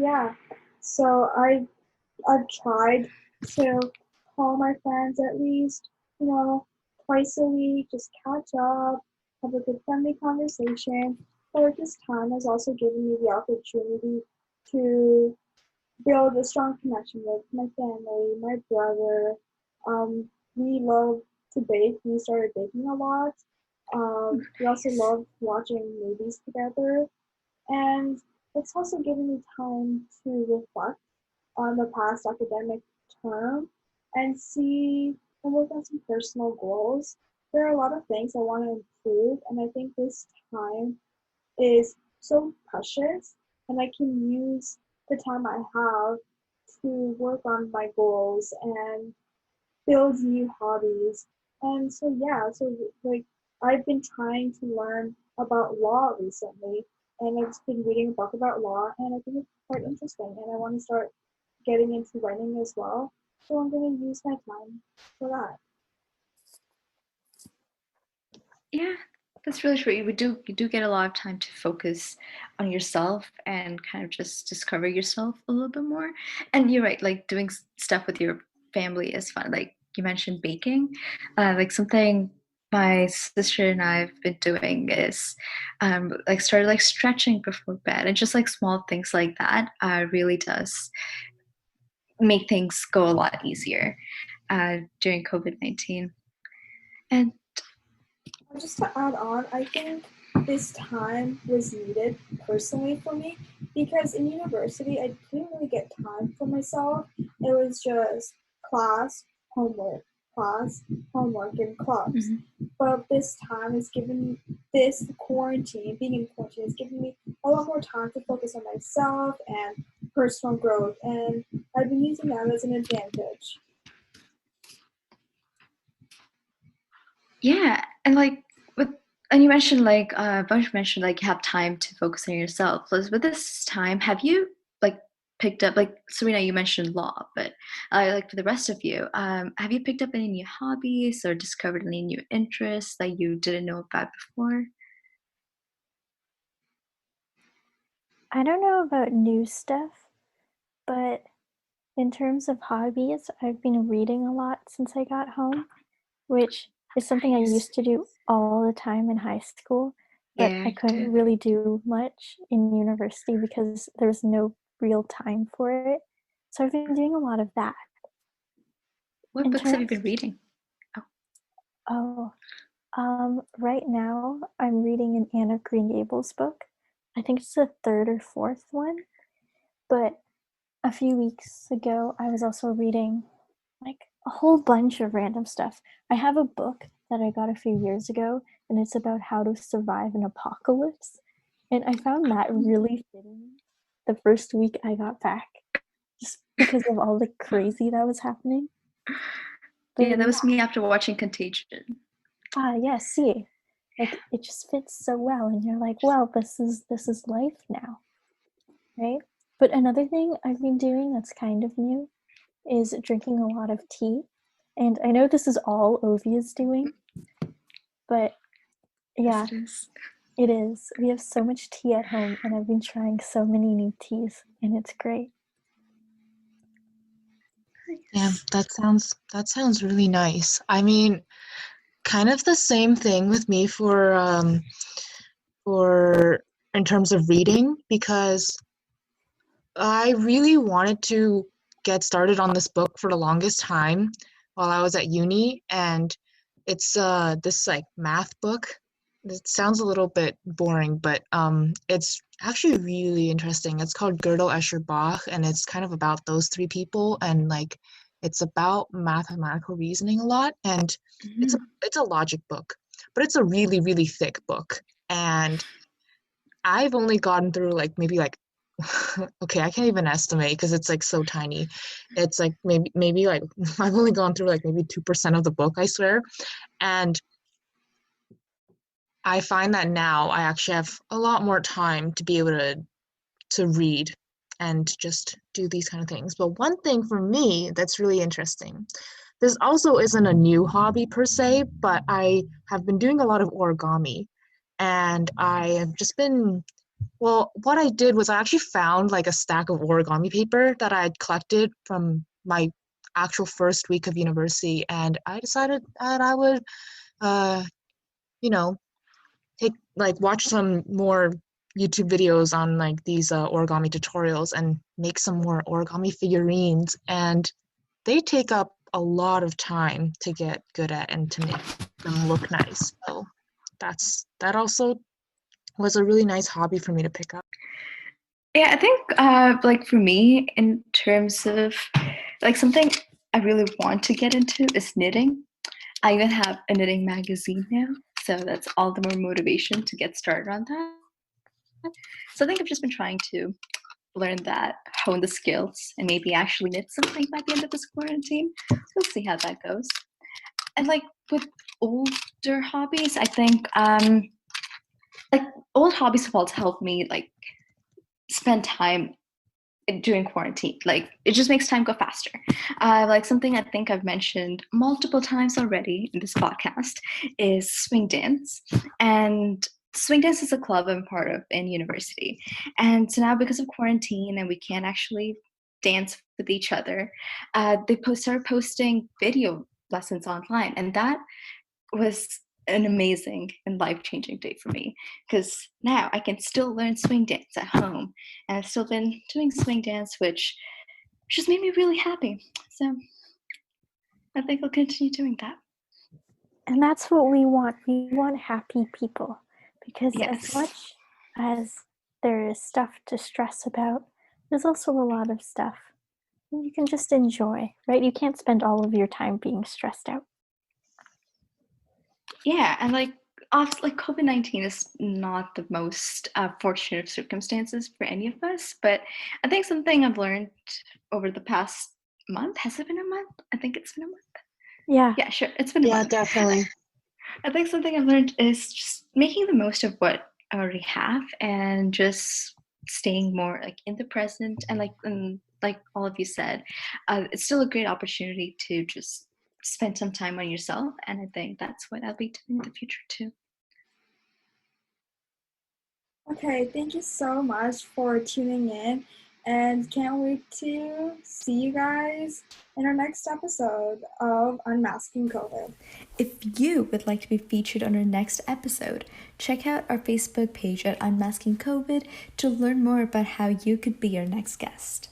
Yeah. So I've tried to call my friends at least, you know, twice a week, just catch up, have a good friendly conversation. But this time has also given me the opportunity to build a strong connection with my family, my brother. We love to bake. We started baking a lot. We also Nice. love watching movies together. And it's also given me time to reflect on the past academic term and see and work on some personal goals. There are a lot of things I want to improve, and I think this time is so precious, and I can use the time I have to work on my goals and build new hobbies. And so, yeah, so like I've been trying to learn about law recently, and I've just been reading a book about law, and I think it's quite interesting, and I want to start getting into writing as well. So I'm going to use my time for that. Yeah, that's really true. You do get a lot of time to focus on yourself and kind of just discover yourself a little bit more. And you're right, like doing stuff with your family is fun. Like you mentioned baking, like something my sister and I've been doing is like started like stretching before bed and just like small things like that really does make things go a lot easier during COVID-19. And Just to add on, I think this time was needed personally for me because in university I didn't really get time for myself. It was just class, homework, class, homework, and clubs. mhm. But this time has given this quarantine, being in quarantine, has given me a lot more time to focus on myself and personal growth, and I've been using that as an advantage. Yeah, and like with and you mentioned like Bunch mentioned like you have time to focus on yourself. Liz, with this time, have you like picked up like Serena, you mentioned law, but like for the rest of you, have you picked up any new hobbies or discovered any new interests that you didn't know about before? I don't know about new stuff, but in terms of hobbies, I've been reading a lot since I got home, which is something I Nice. used to do all the time in high school, but Yeah, I you couldn't did. really do much in university because there was no real time for it. So I've been doing a lot of that. What In books have you terms, been reading? Oh, oh, right now I'm reading an Anne of Green Gables book. I think it's the third or fourth one, but a few weeks ago I was also reading like a whole bunch of random stuff. I have a book that I got a few years ago, and it's about how to survive an apocalypse. And I found that really fitting the first week I got back, just because of all the crazy that was happening. yeah, But that yeah, was me after watching Contagion. yeah, see, like it just fits so well, and you're like, well, this is life now, right? But another thing I've been doing that's kind of new is drinking a lot of tea. And I know this is all Ovi is doing, but Yes, yeah, it is. it is. We have so much tea at home, and I've been trying so many new teas, and it's great. Yeah, Nice. that sounds really nice. I mean, kind of the same thing with me for in terms of reading because I really wanted to get started on this book for the longest time while I was at uni, and it's this like math book. It sounds a little bit boring, but it's actually really interesting. It's called Gödel, Escher, Bach, and it's kind of about those three people, and like it's about mathematical reasoning a lot, and it's a Mhm. it's a logic book, but it's a really really thick book, and I've only gotten through like maybe like okay, I can't even estimate because it's like so tiny. It's like maybe like I've only gone through like maybe 2% of the book, I swear. And I find that now I actually have a lot more time to be able to read and just do these kind of things. But one thing for me that's really interesting. This also isn't a new hobby per se, but I have been doing a lot of origami and I have just been Well, what I did was I actually found like a stack of origami paper that I had collected from my actual first week of university, and I decided that I would, uh, you know, take like watch some more YouTube videos on like these origami tutorials and make some more origami figurines. And they take up a lot of time to get good at and to make them look nice. So that also was a really nice hobby for me to pick up. Yeah, I think like for me, in terms of like something I really want to get into is knitting. I even have a knitting magazine now, so that's all the more motivation to get started on that. So I think I've just been trying to learn that, hone the skills, and maybe actually knit something by the end of this quarantine. We'll see how that goes. And like with older hobbies, I think like old hobbies have also helped me like spend time during quarantine. Like it just makes time go faster. Like something I think I've mentioned multiple times already in this podcast is swing dance. And swing dance is a club I'm part of in university. And so now because of quarantine and we can't actually dance with each other, they started posting video lessons online. And that was an amazing and life-changing day for me because now I can still learn swing dance at home, and I've still been doing swing dance, which just made me really happy. So I think I'll continue doing that. And that's what we want. We want happy people, because Yes. as much as there is stuff to stress about, there's also a lot of stuff you can just enjoy, right? You can't spend all of your time being stressed out. Yeah, and like COVID-19 is not the most fortunate of circumstances for any of us, but I think something I've learned over the past month, has it been a month? I think it's been a month. Yeah, sure, it's been a Yeah, month. definitely. I think something I've learned is just making the most of what I already have and just staying more like in the present, and like all of you said, it's still a great opportunity to just spend some time on yourself, and I think that's what I'll be doing in the future too. Okay, thank you so much for tuning in, and can't wait to see you guys in our next episode of Unmasking COVID. If you would like to be featured on our next episode, check out our Facebook page at Unmasking COVID to learn more about how you could be our next guest.